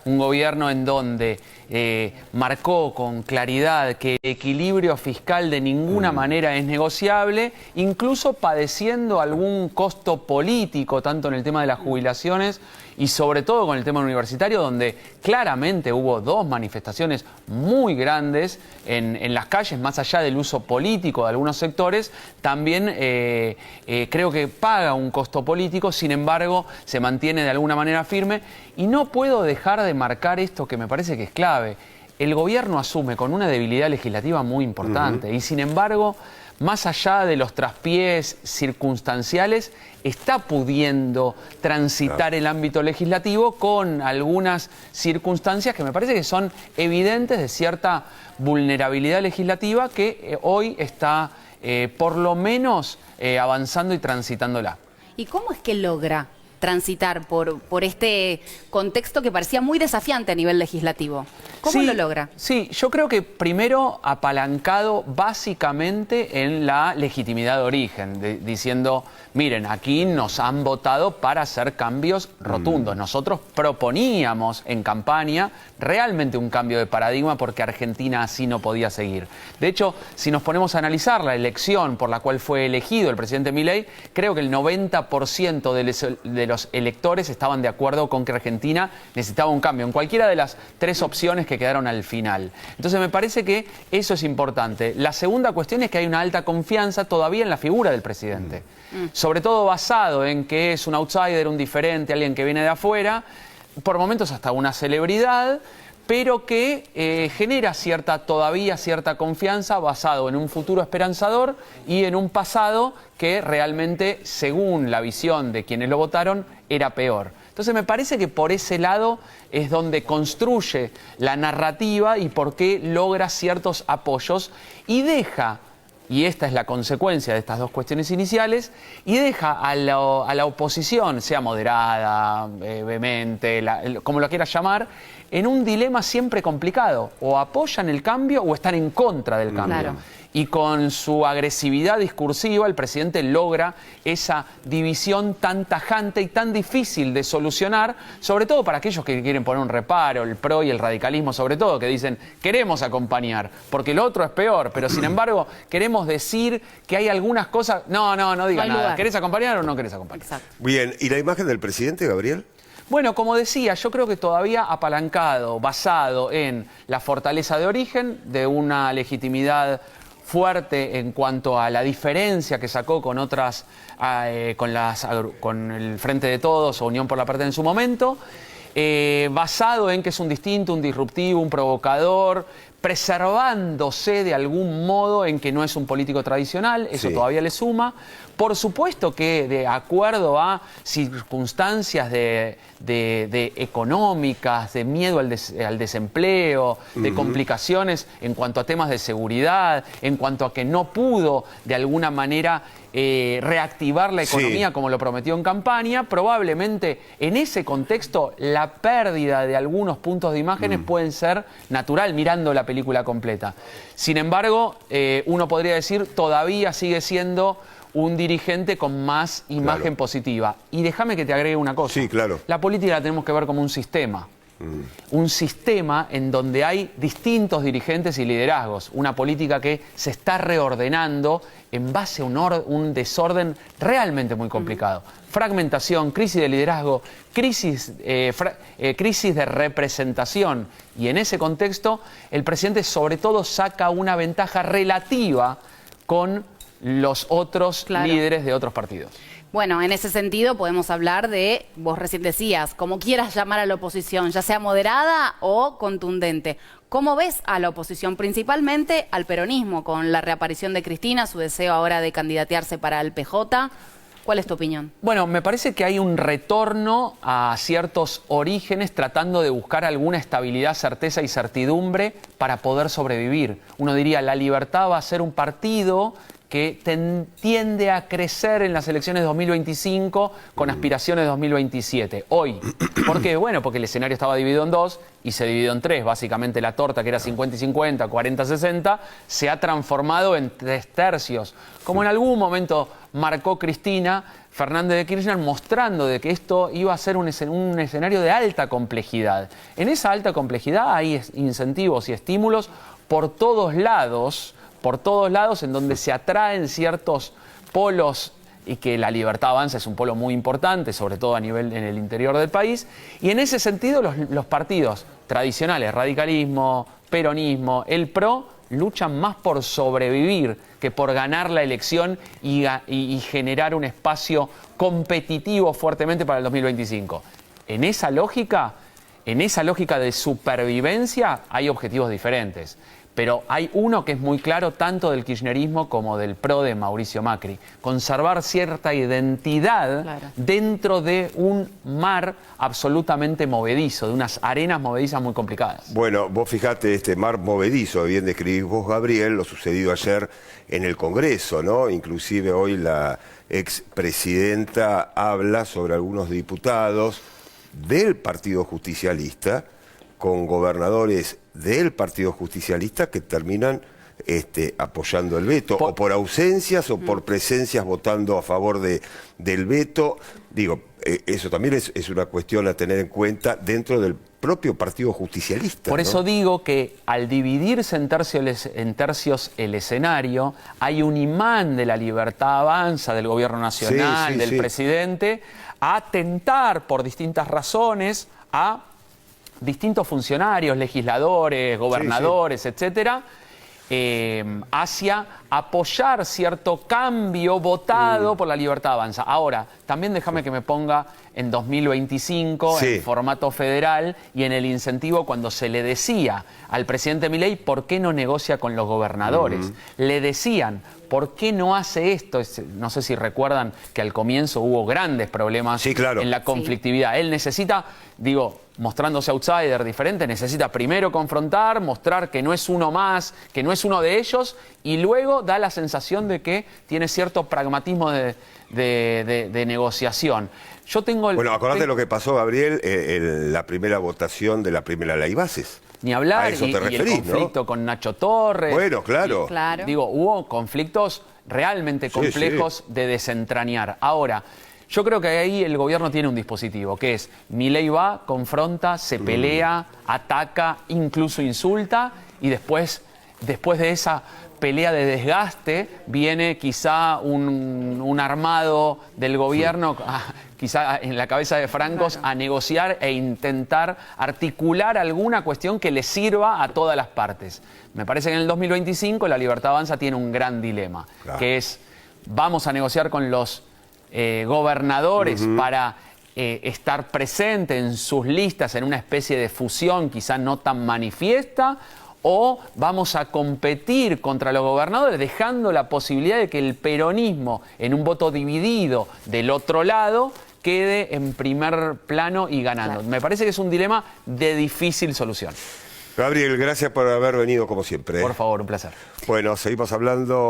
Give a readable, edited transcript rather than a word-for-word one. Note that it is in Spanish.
un gobierno en donde marcó con claridad que el equilibrio fiscal de ninguna manera es negociable, incluso padeciendo algún costo político, tanto en el tema de las jubilaciones y sobre todo con el tema universitario, donde claramente hubo dos manifestaciones muy grandes en las calles, más allá del uso político de algunos sectores, también creo que paga un costo político, sin embargo se mantiene de alguna manera firme. Y no puedo dejar de marcar esto que me parece que es clave. El gobierno asume con una debilidad legislativa muy importante y sin embargo, más allá de los traspiés circunstanciales, está pudiendo transitar el ámbito legislativo con algunas circunstancias que me parece que son evidentes de cierta vulnerabilidad legislativa que hoy está por lo menos avanzando y transitándola. ¿Y cómo es que logra transitar por este contexto que parecía muy desafiante a nivel legislativo? ¿Cómo lo logra? Sí, yo creo que primero apalancado básicamente en la legitimidad de origen, diciendo, miren, aquí nos han votado para hacer cambios rotundos. Nosotros proponíamos en campaña realmente un cambio de paradigma porque Argentina así no podía seguir. De hecho, si nos ponemos a analizar la elección por la cual fue elegido el presidente Milei, creo que el 90% de los electores estaban de acuerdo con que Argentina necesitaba un cambio en cualquiera de las tres opciones que quedaron al final. Entonces me parece que eso es importante. La segunda cuestión es que hay una alta confianza todavía en la figura del presidente. Sobre todo basado en que es un outsider, un diferente, alguien que viene de afuera, por momentos hasta una celebridad, pero que genera todavía cierta confianza basado en un futuro esperanzador y en un pasado que realmente, según la visión de quienes lo votaron, era peor. Entonces me parece que por ese lado es donde construye la narrativa y por qué logra ciertos apoyos y deja, y esta es la consecuencia de estas dos cuestiones iniciales, y deja a la oposición, sea moderada, vehemente, como lo quieras llamar, en un dilema siempre complicado. O apoyan el cambio o están en contra del cambio. Claro. Y con su agresividad discursiva el presidente logra esa división tan tajante y tan difícil de solucionar, sobre todo para aquellos que quieren poner un reparo, el PRO y el radicalismo sobre todo, que dicen queremos acompañar, porque lo otro es peor, pero sin embargo queremos decir que hay algunas cosas, no diga nada, lugar. ¿Querés acompañar o no querés acompañar? Exacto. Bien, ¿y la imagen del presidente, Gabriel? Bueno, como decía, yo creo que todavía apalancado, basado en la fortaleza de origen, de una legitimidad fuerte en cuanto a la diferencia que sacó con otras, con el Frente de Todos o Unión por la Patria en su momento, basado en que es un distinto, un disruptivo, un provocador, preservándose de algún modo en que no es un político tradicional, eso todavía le suma. Por supuesto que de acuerdo a circunstancias de económicas, de miedo al desempleo, de complicaciones en cuanto a temas de seguridad, en cuanto a que no pudo de alguna manera reactivar la economía como lo prometió en campaña, probablemente en ese contexto la pérdida de algunos puntos de imágenes pueden ser natural mirando la película completa. Sin embargo, uno podría decir todavía sigue siendo un dirigente con más imagen positiva. Y déjame que te agregue una cosa. Sí, claro. La política la tenemos que ver como un sistema. Un sistema en donde hay distintos dirigentes y liderazgos. Una política que se está reordenando en base a un desorden realmente muy complicado. Fragmentación, crisis de liderazgo, crisis de representación. Y en ese contexto, el presidente sobre todo saca una ventaja relativa con los otros líderes de otros partidos. Bueno, en ese sentido podemos hablar de, vos recién decías, como quieras llamar a la oposición, ya sea moderada o contundente. ¿Cómo ves a la oposición, principalmente al peronismo, con la reaparición de Cristina, su deseo ahora de candidatearse para el PJ? ¿Cuál es tu opinión? Bueno, me parece que hay un retorno a ciertos orígenes tratando de buscar alguna estabilidad, certeza y certidumbre para poder sobrevivir. Uno diría, la Libertad va a ser un partido que tiende a crecer en las elecciones de 2025 con aspiraciones de 2027. Hoy. ¿Por qué? Bueno, porque el escenario estaba dividido en dos y se dividió en tres. Básicamente la torta, que era 50 y 50, 40 y 60, se ha transformado en 3 tercios. Como en algún momento marcó Cristina Fernández de Kirchner, mostrando de que esto iba a ser un escenario de alta complejidad. En esa alta complejidad hay incentivos y estímulos por todos lados en donde se atraen ciertos polos, y que la Libertad Avanza es un polo muy importante, sobre todo a nivel en el interior del país, y en ese sentido los partidos tradicionales, radicalismo, peronismo, el PRO, luchan más por sobrevivir que por ganar la elección y generar un espacio competitivo fuertemente para el 2025. En esa lógica de supervivencia hay objetivos diferentes. Pero hay uno que es muy claro tanto del kirchnerismo como del PRO de Mauricio Macri: conservar cierta identidad dentro de un mar absolutamente movedizo, de unas arenas movedizas muy complicadas. Bueno, vos fijate, este mar movedizo, bien describís vos, Gabriel, lo sucedido ayer en el Congreso, ¿no? Inclusive hoy la expresidenta habla sobre algunos diputados del Partido Justicialista con gobernadores del Partido Justicialista que terminan apoyando el veto, o por ausencias o por presencias votando a favor del veto. Digo, eso también es una cuestión a tener en cuenta dentro del propio Partido Justicialista. Por eso digo que al dividirse en tercios el escenario, hay un imán de la Libertad Avanza, del Gobierno Nacional, del presidente, a tentar por distintas razones a distintos funcionarios, legisladores, gobernadores, etcétera, hacia apoyar cierto cambio votado por la Libertad Avanza. Ahora, también déjame que me ponga en 2025, en formato federal, y en el incentivo cuando se le decía al presidente Milei por qué no negocia con los gobernadores. Le decían, ¿por qué no hace esto? No sé si recuerdan que al comienzo hubo grandes problemas en la conflictividad. Él necesita, mostrándose outsider diferente, necesita primero confrontar, mostrar que no es uno más, que no es uno de ellos, y luego da la sensación de que tiene cierto pragmatismo de negociación. Yo tengo Bueno, acordate lo que pasó, Gabriel, en la primera votación de la primera ley bases. Ni hablar, a eso te referís, y el conflicto con Nacho Torres. Bueno, claro. Hubo conflictos realmente complejos de desentrañar. Ahora, yo creo que ahí el gobierno tiene un dispositivo, que es: Milei va, confronta, se pelea, ataca, incluso insulta, y después de esa pelea de desgaste viene quizá un armado del gobierno, quizá en la cabeza de Francos, a negociar e intentar articular alguna cuestión que le sirva a todas las partes. Me parece que en el 2025 la Libertad Avanza tiene un gran dilema, que es: vamos a negociar con los gobernadores para estar presente en sus listas en una especie de fusión quizá no tan manifiesta, o vamos a competir contra los gobernadores dejando la posibilidad de que el peronismo, en un voto dividido del otro lado, quede en primer plano y ganando. Me parece que es un dilema de difícil solución. Gabriel, gracias por haber venido como siempre. Por favor, un placer. Bueno, seguimos hablando.